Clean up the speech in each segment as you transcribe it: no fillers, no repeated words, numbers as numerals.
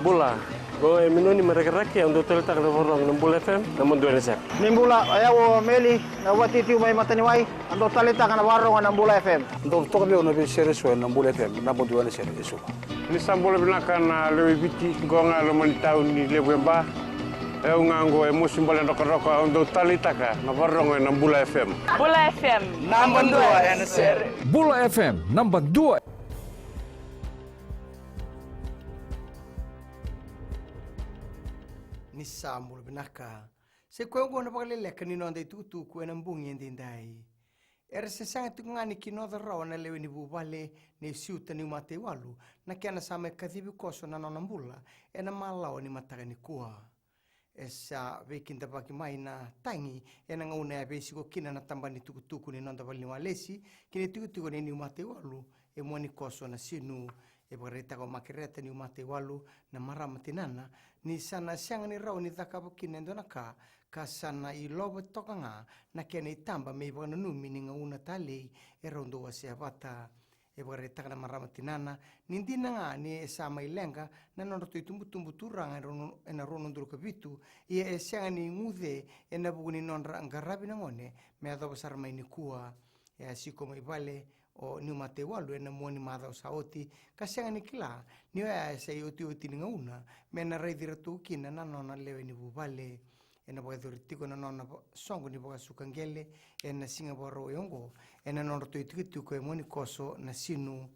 Bula. Go minuni mereka-raki untuk terletak di forong Nambula FM, namun dua nesek. Nimbula, ayaw meli, nawati tiyo may mataniway, ando talita ka na warong Nambula FM. Ando to kabi ono bi series wa Nambula FM, namun dua nesek isu. Ni sambula binakan lewi biti gonga lomani tahun ni lebemba. Ngango musim balen roko-roko untuk talita ka na forong Nambula FM. Bula FM, Number 2 NSR. Bula FM, number 2. Ni sambul binaka se ko ngo na pagalele kanino andai tutu ko na mbungi ndindai era se sanga tu ngani kino da rawa na lewe ni bubale ni siuta ni mate walu na kana sama kathibi koso na nona mbula ena malao ni mataka ni kuha esa vekinta baki mai na tangi ena ngauna ya besi ko kina na tamba ni tukutuku ni nonda bali walesi kini tukutuku ni mate walu e moni koso na sinu e bareta ko makireta ni mate walu na maramatinana ni sana siang ni raw ni takabo kinendo na ka sana i lobo tokanga na kene tamba me bana numi ni ngauna tali e rondo wase avata e bareta na maramatinana nindina nga ni sama ilenga na nondo tumbu turanga na rono nduru kabitu e siang ni ngude e na buguni nonra ngarabi na ngone me ado besar mai ni kuwa e asiko mai vale o ni mate walu e na moni madao saoti kasianga ni kila ni ya sei oti ni ngauna me na rei diratu kina na nona lewe ni bubale e na boga dortiko na nona songo ni boga sukangele e na singa boro yongo e na nona to itikitu ko e moni koso na sinu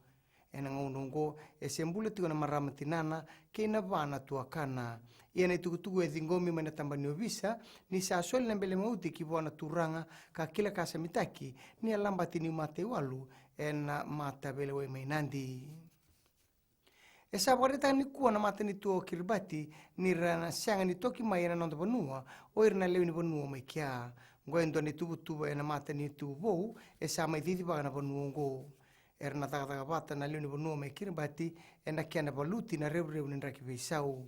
e na ngaunongo e sembule tiko na maramatinana ke na bana tuakana e na itukutuku e dhingomi mana tambani obisa ni sa soli na mbele mauti ki bona turanga ka kila kasa mitaki ni alambati ni mate walu ena mata bele we mainandi esa bareta ni kuwa na mata ni tuo kirbati ni rana sianga ni toki mai na nonda banua o irna lewi ni banua mai kia ngoendo ni tubu ena mata ni tubu esa mai didi baga na banua ngo erna taga bata na lewi ni banua mai kirbati ena kia na baluti na rebu ni raki beisau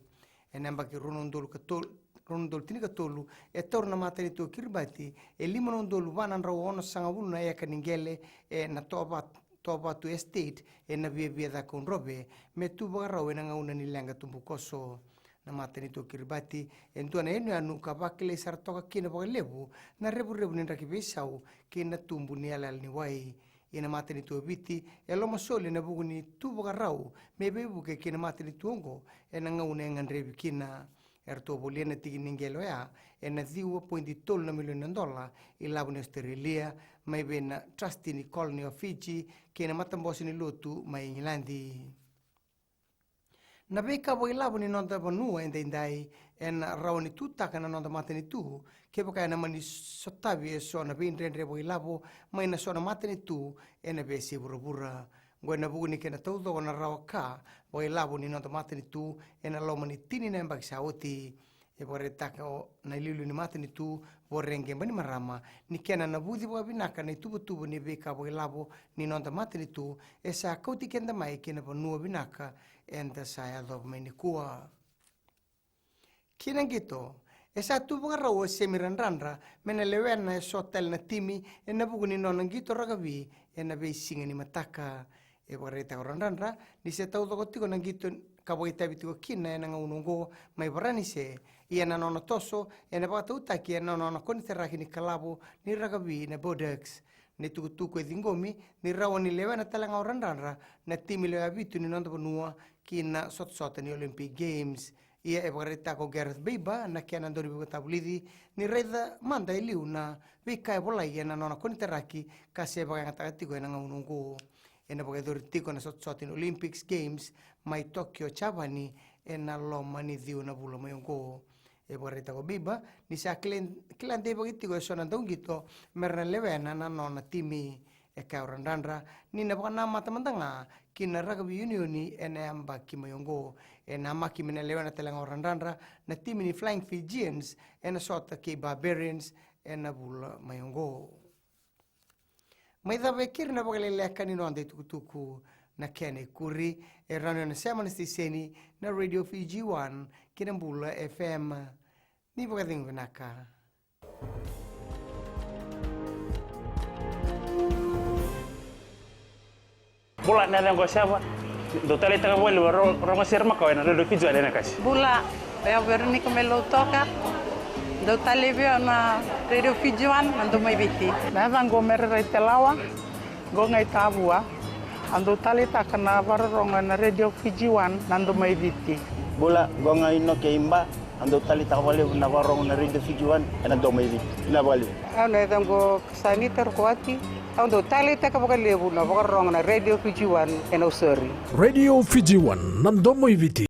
ena mbaki runondolu katol rondol tinika tolu e torna mata ni tuo kirbati e lima rondolu vanan rawa ono sangabulu na eka ningele e na toba tu estate e na via da con robe me tu barau e na ngauna ni lenga tumbu koso na mata ni tuo kirbati e ntua na enu anu ka bakile sartoka kina baga lebu na rebu ni raki beisau kina tumbu ni alal ni wai e na mata ni tuo biti e loma soli na bugu ni tu barau me bebu ke kina mata ni tuongo e na ngauna ngan rebi kina erto boliana tigi ningelo ya e na $0.3 million i labu ni Australia mai bena trust ni colony of Fiji ke na matambosi ni lotu mai Ingilandi na beka bo i labu ni nonda banua endai en rawani tutaka na nonda matani tu ke boka na mani sotavi e so na bin rendre bo i labu mai na so na matani tu e na besi burubura ngoi na bugu ni kena taudo na rawa ka bo i labu ni nonda matani tu e na loma ni tini na mbak saoti e bore taka o na lilu ni matani tu bo renge bani marama ni kena na budi bo binaka ni tubu ni beka bo i labu ni nonda matani tu e sa kauti kenda mai kena bo nua binaka enda saya do mai ni kuwa kina gito esa tu bangaraw semiranranra mena lewena sotel na timi e na bugu ni nonang gito ragabi e na beisinga ni mataka e bareta ranranra ni se tau do tiko nang gito kaboita bitiko kina e na unungo mai barani se ia na nona toso e na bata utaki e na nona koniteraki ni kalabo ni ragabi na bodex ni tukutuku e dingomi ni rawa ni lewena talanga ranranra na timi lewa bitu ni nonda banua kina sot ni Olympic Games ia e bareta ko Gareth Bale na kena ndori bi tabulidi ni reda manda iliu na vika e bola ia na nona koniteraki kase baga ngatati ko na unungo e na baga tiko na sot ni Olympics Games mai Tokyo chabani e na loma ni diu na bula mai ngo e bareta ko biba ni sa klan de baga tiko so na dongito merna levena na nona timi e kaurandanra ni na bana matamandanga kina rugby unioni e na amba kimayongo e na maki mena lewana telanga orandanra na timi ni Flying Fijians e na sota ke Barbarians e na bula mayongo mai da vekir na bagalele kanino ande tukutuku na kene kuri e rano na semana stiseni na Radio Fiji 1 kina bula FM ni bagading vinaka Bola na lengo siapa do talita ka wale ronga serma ka na do Fiji na kasi. Bula ya Veronica Melo toka do talivio na Radio Fiji One ando mai biti. Na vango merere telawa go ngai tabua ando talita kana varoronga na Radio Fiji One nando mai biti. Bula go ngai no ke imba ando talita wale na varoronga na Radio Fiji One nando mai biti. Na wale. Ana dango saniter kwati ando talita ka bakalebu na varoronga na Radio Fiji One en Osori. Radio Fiji One nando mo iviti.